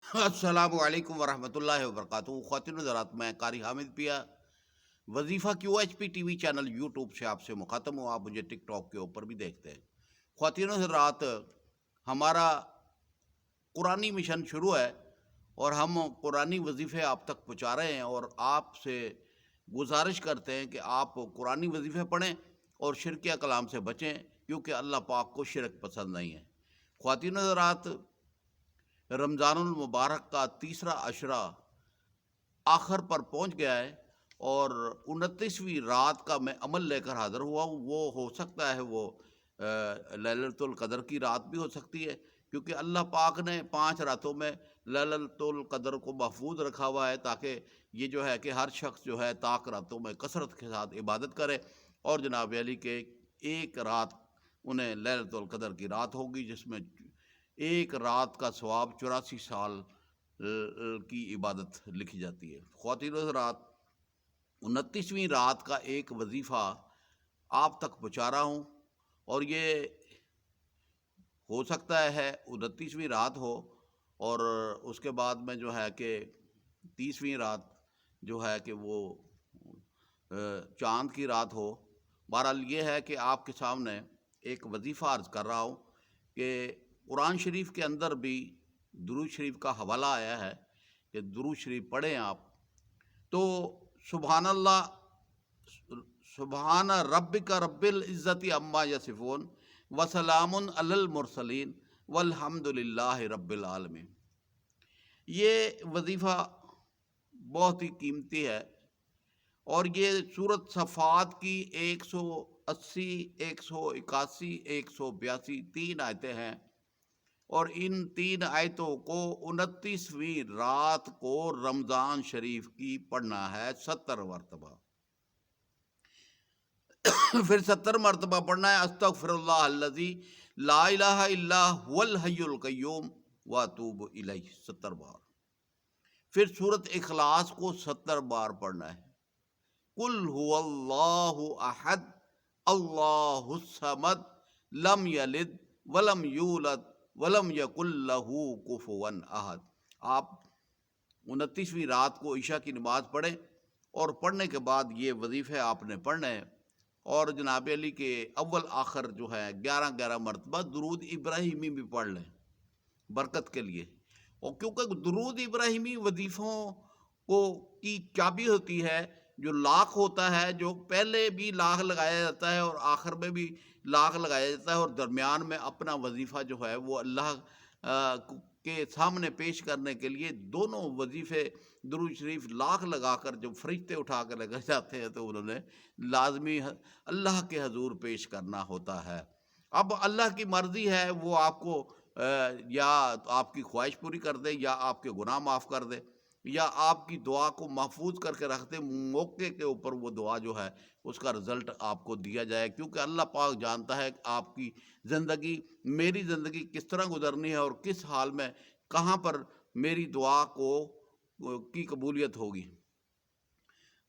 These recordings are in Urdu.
السلام علیکم ورحمۃ اللہ وبرکاتہ۔ خواتین حضرات، میں قاری حامد پیا وظیفہ Q H P T V channel YouTube سے آپ سے مخاطب ہوں۔ آپ مجھے ٹک ٹاک کے اوپر بھی دیکھتے ہیں۔ خواتین حضرات، ہمارا قرآنی مشن شروع ہے اور ہم قرآنی وظیفے آپ تک پہنچا رہے ہیں، اور آپ سے گزارش کرتے ہیں کہ آپ قرآنی وظیفے پڑھیں اور شرکیہ کلام سے بچیں، کیونکہ اللہ پاک کو شرک پسند نہیں ہے۔ خواتین حضرات، رمضان المبارک کا تیسرا عشرہ آخر پر پہنچ گیا ہے، اور 29ویں رات کا میں عمل لے کر حاضر ہوا ہوں۔ وہ ہو سکتا ہے وہ لیلۃ القدر کی رات بھی ہو سکتی ہے، کیونکہ اللہ پاک نے 5 راتوں میں لیلۃ القدر کو محفوظ رکھا ہوا ہے، تاکہ یہ جو ہے کہ ہر شخص جو ہے طاق راتوں میں کثرت کے ساتھ عبادت کرے، اور جناب علی کے ایک رات انہیں لیلۃ القدر کی رات ہوگی، جس میں ایک رات کا ثواب 84 سال کی عبادت لکھی جاتی ہے۔ خواتین و حضرات، 29ویں رات کا ایک وظیفہ آپ تک پہنچا رہا ہوں، اور یہ ہو سکتا ہے 29ویں رات ہو، اور اس کے بعد میں جو ہے کہ 30ویں رات جو ہے کہ وہ چاند کی رات ہو۔ بہرحال یہ ہے کہ آپ کے سامنے ایک وظیفہ عرض کر رہا ہوں کہ قرآن شریف کے اندر بھی درود شریف کا حوالہ آیا ہے کہ درود شریف پڑھیں آپ تو سبحان اللہ، سبحان ربک رب العزت عما یصفون وسلام علی المرسلین والحمد للہ رب العالمین۔ یہ وظیفہ بہت ہی قیمتی ہے، اور یہ سورۃ صفات کی 180، 181، 182 3 آیتیں ہیں، اور ان 3 آیتوں کو 29ویں رات کو رمضان شریف کی پڑھنا ہے 70 مرتبہ۔ پھر 70 مرتبہ پڑھنا ہے استغفر اللہ الذی لا الہ الا هو الحی القیوم واتوب الیہ 70 بار۔ پھر سورۃ اخلاص کو 70 بار پڑھنا ہے۔ قل هو اللہ احد اللہ الصمد لم یلد ولم یولد ولم یکن لہ کفوا احد۔ آپ 29ویں رات کو عشاء کی نماز پڑھیں، اور پڑھنے کے بعد یہ وظیفے آپ نے پڑھنے ہیں، اور جناب علی کے اول آخر جو ہے 11 مرتبہ درود ابراہیمی بھی پڑھ لیں برکت کے لیے۔ اور کیونکہ درود ابراہیمی وظیفوں کو کی چابی ہوتی ہے، جو لاکھ ہوتا ہے، جو پہلے بھی لاکھ لگایا جاتا ہے اور آخر میں بھی لاکھ لگایا جاتا ہے، اور درمیان میں اپنا وظیفہ جو ہے وہ اللہ کے سامنے پیش کرنے کے لیے دونوں وظیفے درود شریف لاکھ لگا کر جب فرشتے اٹھا کر لے کر جاتے ہیں تو انہوں نے لازمی اللہ کے حضور پیش کرنا ہوتا ہے۔ اب اللہ کی مرضی ہے، وہ آپ کو یا آپ کی خواہش پوری کر دے، یا آپ کے گناہ معاف کر دے، یا آپ کی دعا کو محفوظ کر کے رکھ دے، موقع کے اوپر وہ دعا جو ہے اس کا رزلٹ آپ کو دیا جائے، کیونکہ اللہ پاک جانتا ہے کہ آپ کی زندگی، میری زندگی کس طرح گزرنی ہے، اور کس حال میں کہاں پر میری دعا کی قبولیت ہوگی۔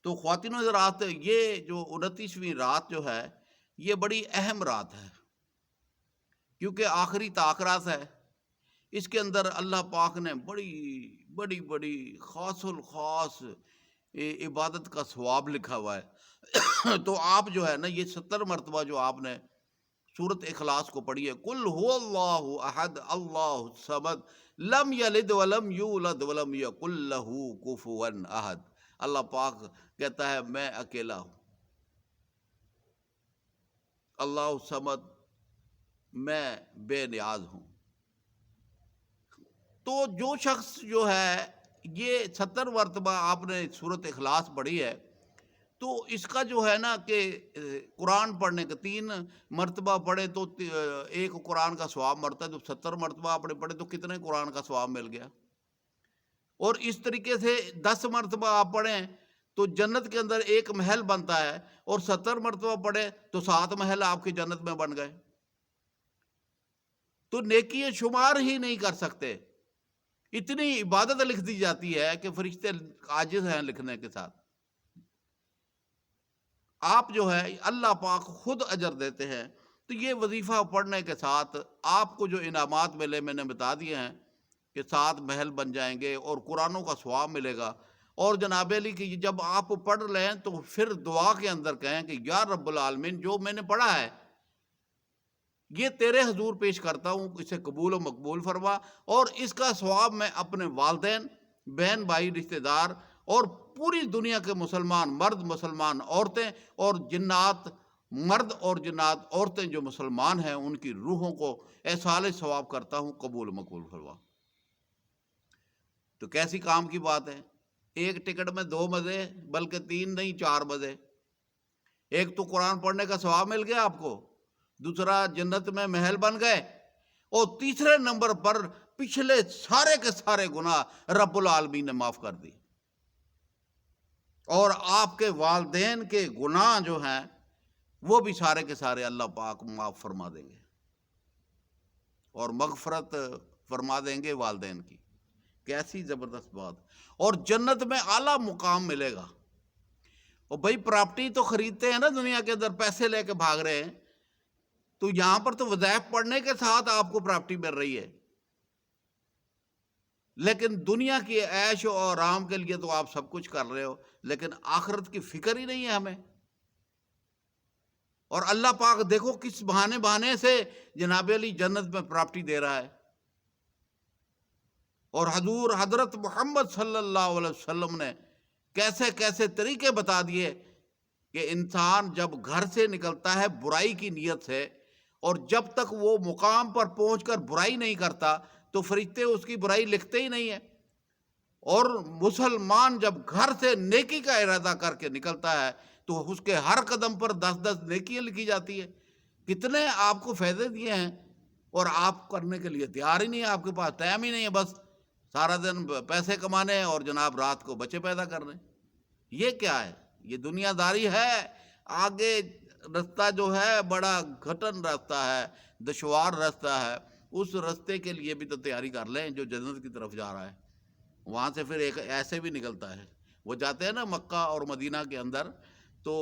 تو خواتین و حضرات، یہ جو 29ویں رات جو ہے یہ بڑی اہم رات ہے، کیونکہ آخری طاق ہے۔ اس کے اندر اللہ پاک نے بڑی بڑی بڑی خاص الخاص عبادت کا ثواب لکھا ہوا ہے۔ تو آپ جو ہے نا یہ 70 مرتبہ جو آپ نے سورۃ اخلاص کو پڑھی ہے، قل هو اللہ احد اللہ الصمد لم یلد ولم یولد ولم یکن لہ کفوا احد۔ اللہ پاک کہتا ہے میں اکیلا ہوں، اللہ الصمد، میں بے نیاز ہوں۔ تو جو شخص جو ہے یہ 70 مرتبہ آپ نے سورۃ اخلاص پڑھی ہے، تو اس کا جو ہے نا کہ قرآن پڑھنے کا 3 مرتبہ پڑھے تو ایک قرآن کا ثواب مرتا ہے، تو 70 مرتبہ آپ نے پڑھے تو کتنے قرآن کا ثواب مل گیا۔ اور اس طریقے سے 10 مرتبہ آپ پڑھیں تو جنت کے اندر ایک محل بنتا ہے، اور 70 مرتبہ پڑھے تو 7 محل آپ کی جنت میں بن گئے۔ تو نیکی شمار ہی نہیں کر سکتے، اتنی عبادت لکھ دی جاتی ہے کہ فرشتے عاجز ہیں لکھنے کے ساتھ۔ آپ جو ہے اللہ پاک خود اجر دیتے ہیں۔ تو یہ وظیفہ پڑھنے کے ساتھ آپ کو جو انعامات ملے میں نے بتا دیے ہیں، کہ کہ 7 محل بن جائیں گے اور قرآنوں کا ثواب ملے گا۔ اور جناب علی کی جب آپ پڑھ لیں تو پھر دعا کے اندر کہیں کہ یا رب العالمین جو میں نے پڑھا ہے یہ تیرے حضور پیش کرتا ہوں، اسے قبول و مقبول فرما، اور اس کا ثواب میں اپنے والدین، بہن بھائی، رشتہ دار اور پوری دنیا کے مسلمان مرد، مسلمان عورتیں اور جنات مرد اور جنات عورتیں جو مسلمان ہیں ان کی روحوں کو ایصال ثواب کرتا ہوں، قبول و مقبول فرما۔ تو کیسی کام کی بات ہے، ایک ٹکٹ میں 2 مزے، بلکہ 3 نہیں 4 مزے۔ ایک تو قرآن پڑھنے کا ثواب مل گیا آپ کو، دوسرا جنت میں محل بن گئے، اور تیسرے نمبر پر پچھلے سارے کے سارے گناہ رب العالمین نے معاف کر دی، اور آپ کے والدین کے گناہ جو ہیں وہ بھی سارے کے سارے اللہ پاک معاف فرما دیں گے اور مغفرت فرما دیں گے والدین کی۔ کیسی زبردست بات! اور جنت میں اعلیٰ مقام ملے گا۔ اور بھائی پراپرٹی تو خریدتے ہیں نا دنیا کے اندر، پیسے لے کے بھاگ رہے ہیں، تو یہاں پر تو وظائف پڑھنے کے ساتھ آپ کو پراپرٹی مل رہی ہے، لیکن دنیا کی عیش و آرام کے لیے تو آپ سب کچھ کر رہے ہو، لیکن آخرت کی فکر ہی نہیں ہے ہمیں۔ اور اللہ پاک دیکھو کس بہانے سے جناب علی جنت میں پراپرٹی دے رہا ہے، اور حضرت محمد صلی اللہ علیہ وسلم نے کیسے کیسے طریقے بتا دیے کہ انسان جب گھر سے نکلتا ہے برائی کی نیت سے، اور جب تک وہ مقام پر پہنچ کر برائی نہیں کرتا تو فرشتے اس کی برائی لکھتے ہی نہیں ہیں، اور مسلمان جب گھر سے نیکی کا ارادہ کر کے نکلتا ہے تو اس کے ہر قدم پر 10 نیکیاں لکھی جاتی ہے۔ کتنے آپ کو فائدے دیے ہیں، اور آپ کرنے کے لیے تیار ہی نہیں ہے، آپ کے پاس ٹائم ہی نہیں ہے، بس سارا دن پیسے کمانے اور جناب رات کو بچے پیدا کرنے۔ یہ کیا ہے؟ یہ دنیا داری ہے۔ آگے رستہ جو ہے بڑا گھٹن راستہ ہے، دشوار راستہ ہے، اس رستے کے لیے بھی تو تیاری کر لیں جو جنت کی طرف جا رہا ہے۔ وہاں سے پھر ایک ایسے بھی نکلتا ہے، وہ جاتے ہیں نا مکہ اور مدینہ کے اندر، تو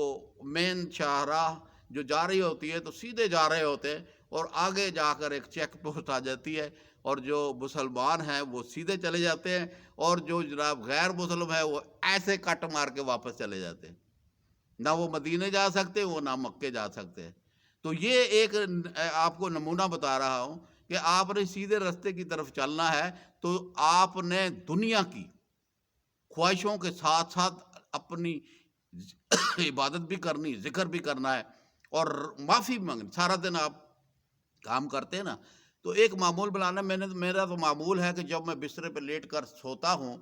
مین شاہراہ جو جا رہی ہوتی ہے تو سیدھے جا رہے ہوتے ہیں، اور آگے جا کر ایک چیک پوسٹ آ جاتی ہے، اور جو مسلمان ہیں وہ سیدھے چلے جاتے ہیں، اور جو جناب غیر مسلم ہے وہ ایسے کٹ مار کے واپس چلے جاتے ہیں، نہ وہ مدینے جا سکتے وہ نہ مکے جا سکتے ہیں۔ تو یہ ایک آپ کو نمونہ بتا رہا ہوں کہ آپ نے سیدھے رستے کی طرف چلنا ہے تو آپ نے دنیا کی خواہشوں کے ساتھ ساتھ اپنی عبادت بھی کرنی، ذکر بھی کرنا ہے، اور معافی مانگنی۔ سارا دن آپ کام کرتے ہیں نا، تو ایک معمول بنانا۔ میرا تو معمول ہے کہ جب میں بسترے پہ لیٹ کر سوتا ہوں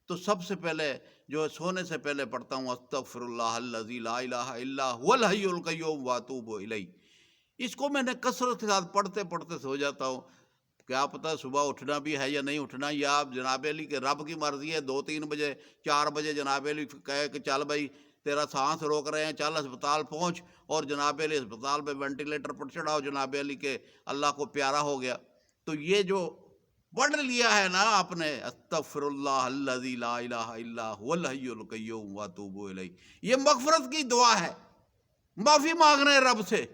تو سب سے پہلے جو سونے سے پہلے پڑھتا ہوں استغفر اللہ الذی لا الہ الا هو الحی القیوم واتوب الیہ۔ اس کو میں نے کثرت کے ساتھ پڑھتے پڑھتے سو جاتا ہوں۔ کیا پتہ صبح اٹھنا بھی ہے یا نہیں اٹھنا، یا جناب علی کے رب کی مرضی ہے 2-3 بجے 4 بجے جناب علی کہے کہ چل بھائی تیرا سانس روک رہے ہیں، چل ہسپتال پہنچ، اور جناب علی ہسپتال پہ وینٹیلیٹر پر چڑھاؤ، جناب علی کے اللہ کو پیارا ہو گیا۔ تو یہ جو پڑھ لیا ہے نا آپ نے استغفر اللہ الذی لا الہ الا هو الحی القیوم واتوب الیہ، یہ مغفرت کی دعا ہے، معافی مانگ رہے ہیں رب سے۔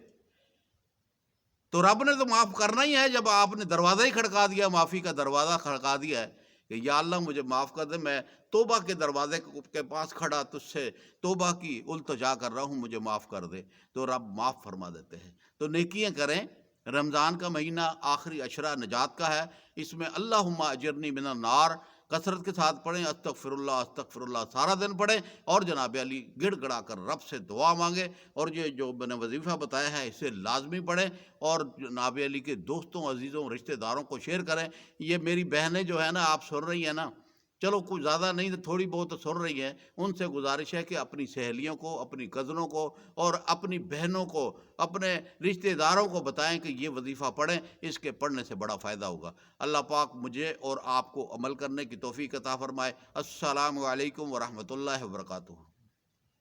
تو رب نے تو معاف کرنا ہی ہے، جب آپ نے دروازہ ہی کھڑکا دیا، معافی کا دروازہ کھڑکا دیا ہے کہ یا اللہ مجھے معاف کر دے، میں توبہ کے دروازے کے پاس کھڑا تجھ سے توبہ کی التجا کر رہا ہوں، مجھے معاف کر دے، تو رب معاف فرما دیتے ہیں۔ تو نیکیاں کریں۔ رمضان کا مہینہ آخری عشرہ نجات کا ہے، اس میں اللہم اجرنی من النار کثرت کے ساتھ پڑھیں، استغفر اللہ سارا دن پڑھیں، اور جناب علی گڑ گڑا کر رب سے دعا مانگیں، اور یہ جو میں نے وظیفہ بتایا ہے اسے لازمی پڑھیں، اور جناب علی کے دوستوں، عزیزوں، رشتہ داروں کو شیئر کریں۔ یہ میری بہنیں جو ہیں نا، آپ سن رہی ہیں نا، چلو کچھ زیادہ نہیں تو تھوڑی بہت تو سن رہی ہیں، ان سے گزارش ہے کہ اپنی سہیلیوں کو، اپنی کزنوں کو اور اپنی بہنوں کو، اپنے رشتہ داروں کو بتائیں کہ یہ وظیفہ پڑھیں، اس کے پڑھنے سے بڑا فائدہ ہوگا۔ اللہ پاک مجھے اور آپ کو عمل کرنے کی توفیق عطا فرمائے۔ السلام علیکم ورحمۃ اللہ وبرکاتہ۔